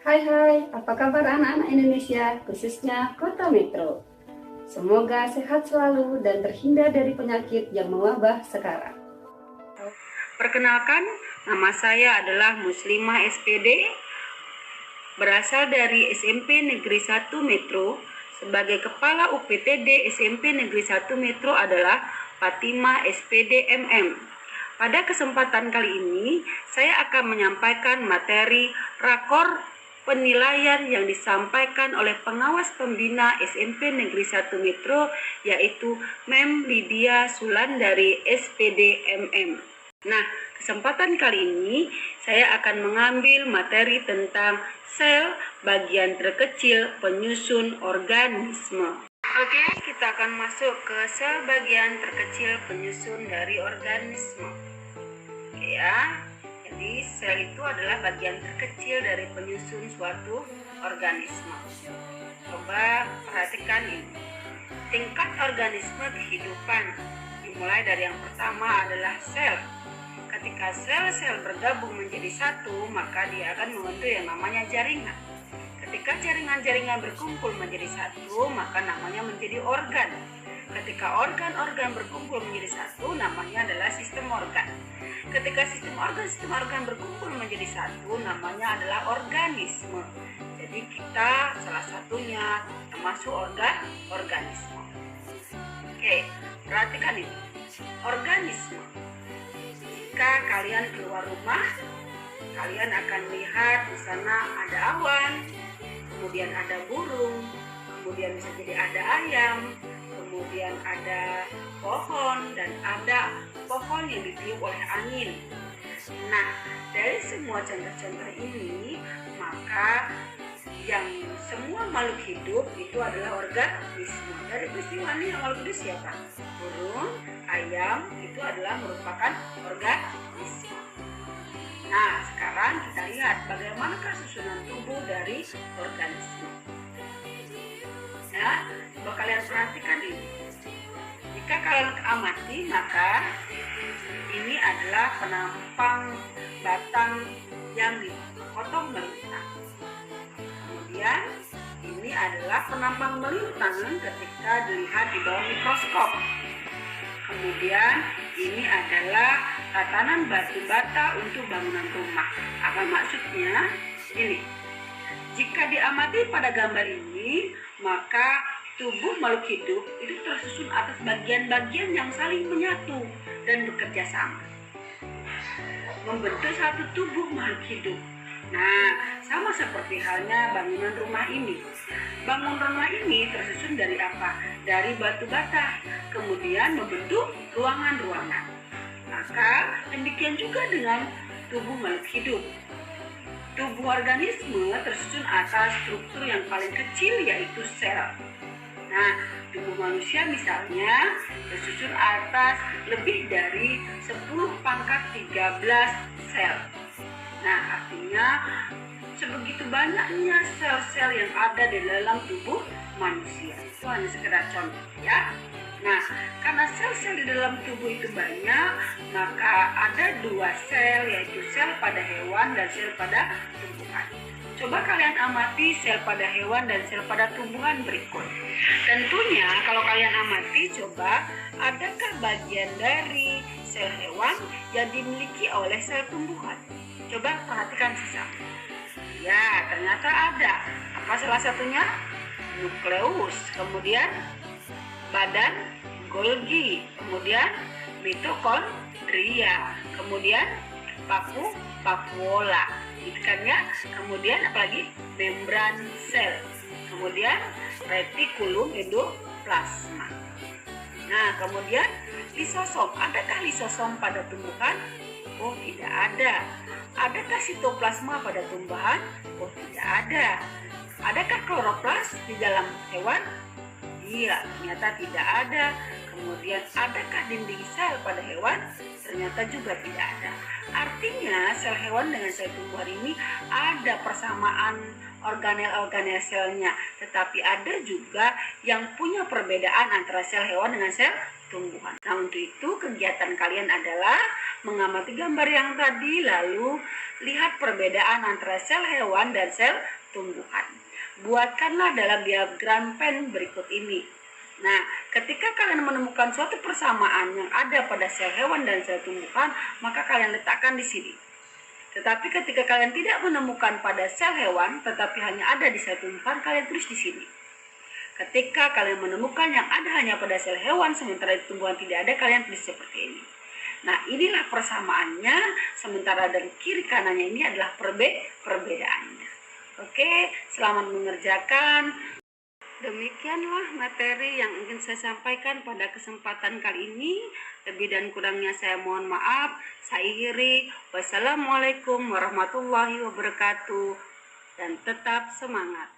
Hai, apa kabar anak-anak Indonesia, khususnya Kota Metro? Semoga sehat selalu dan terhindar dari penyakit yang mewabah sekarang. Perkenalkan, nama saya adalah Muslimah SPD, berasal dari SMP Negeri 1 Metro. Sebagai Kepala UPTD SMP Negeri 1 Metro adalah Fatima SPD MM. Pada kesempatan kali ini, saya akan menyampaikan materi rakor penilaian yang disampaikan oleh pengawas pembina SMP Negeri 1 Metro, yaitu Mem Lydia Sulandari SPD MM. Nah, kesempatan kali ini saya akan mengambil materi tentang sel bagian terkecil penyusun organisme. Oke, kita akan masuk ke sel bagian terkecil penyusun dari organisme. Oke ya, jadi sel itu adalah bagian terkecil dari penyusun suatu organisme. Coba perhatikan ini. Tingkat organisme kehidupan dimulai dari yang pertama adalah sel. Ketika sel-sel bergabung menjadi satu, maka dia akan membentuk yang namanya jaringan. Ketika jaringan-jaringan berkumpul menjadi satu, maka namanya menjadi organ. Ketika organ-organ berkumpul menjadi satu, namanya adalah sistem organ. Ketika sistem organ berkumpul menjadi satu, namanya adalah organisme. Jadi kita salah satunya termasuk organisme. Oke, perhatikan ini. Organisme. Jika kalian keluar rumah, kalian akan lihat di sana ada awan, kemudian ada burung, kemudian bisa jadi ada ayam, kemudian ada pohon, dan ada pohon yang ditiup oleh angin. Nah, dari semua contoh-contoh ini, maka yang semua makhluk hidup itu adalah organisme. Dari peristiwa ini yang makhluk hidup siapa? Burung, ayam itu adalah merupakan organisme. Nah, sekarang kita lihat bagaimanakah susunan tubuh dari organisme. Nah, coba kalian perhatikan ini. Jika kalian amati, maka ini adalah penampang batang yang dipotong melintang. Kemudian ini adalah penampang melintang ketika dilihat di bawah mikroskop. Kemudian ini adalah tatanan batu bata untuk bangunan rumah. Apa maksudnya? Ini. Jika diamati pada gambar ini, maka tubuh makhluk hidup itu tersusun atas bagian-bagian yang saling menyatu dan bekerja sama, membentuk satu tubuh makhluk hidup. Nah, sama seperti halnya bangunan rumah ini. Bangunan rumah ini tersusun dari apa? Dari batu bata, kemudian membentuk ruangan-ruangan. Maka demikian juga dengan tubuh makhluk hidup. Tubuh organisme tersusun atas struktur yang paling kecil, yaitu sel. Nah, tubuh manusia misalnya tersusun atas lebih dari 10 pangkat 13 sel. Nah, artinya sebegitu banyaknya sel-sel yang ada di dalam tubuh manusia. Itu hanya sekedar contoh ya. Nah, karena sel-sel di dalam tubuh itu banyak, maka ada dua sel, yaitu sel pada hewan dan sel pada tumbuhan. Coba kalian amati sel pada hewan dan sel pada tumbuhan berikut. Tentunya kalau kalian amati, coba adakah bagian dari sel hewan yang dimiliki oleh sel tumbuhan? Coba perhatikan sesama. Ya, ternyata ada. Apa salah satunya? Nukleus, kemudian badan Golgi, kemudian mitokondria, kemudian vakuola, gitu kan ya. Kemudian apalagi membran sel, kemudian retikulum endoplasma. Nah, kemudian lisosom. Adakah lisosom pada tumbuhan? Oh, tidak ada. Adakah sitoplasma pada tumbuhan? Oh, tidak ada. Adakah kloroplas di dalam hewan? Iya, ternyata tidak ada. Kemudian adakah dinding sel pada hewan? Ternyata juga tidak ada. Artinya sel hewan dengan sel tumbuhan ini ada persamaan organel-organel selnya, tetapi ada juga yang punya perbedaan antara sel hewan dengan sel tumbuhan. Nah, untuk itu kegiatan kalian adalah mengamati gambar yang tadi, lalu lihat perbedaan antara sel hewan dan sel tumbuhan. Buatkanlah dalam diagram Venn berikut ini. Nah, ketika kalian menemukan suatu persamaan yang ada pada sel hewan dan sel tumbuhan, maka kalian letakkan di sini. Tetapi ketika kalian tidak menemukan pada sel hewan, tetapi hanya ada di sel tumbuhan, kalian tulis di sini. Ketika kalian menemukan yang ada hanya pada sel hewan, sementara di tumbuhan tidak ada, kalian tulis seperti ini. Nah, inilah persamaannya, sementara dari kiri kanannya ini adalah perbedaannya. Oke, selamat mengerjakan. Demikianlah materi yang ingin saya sampaikan pada kesempatan kali ini. Lebih dan kurangnya saya mohon maaf. Saya akhiri. Wassalamualaikum warahmatullahi wabarakatuh. Dan tetap semangat.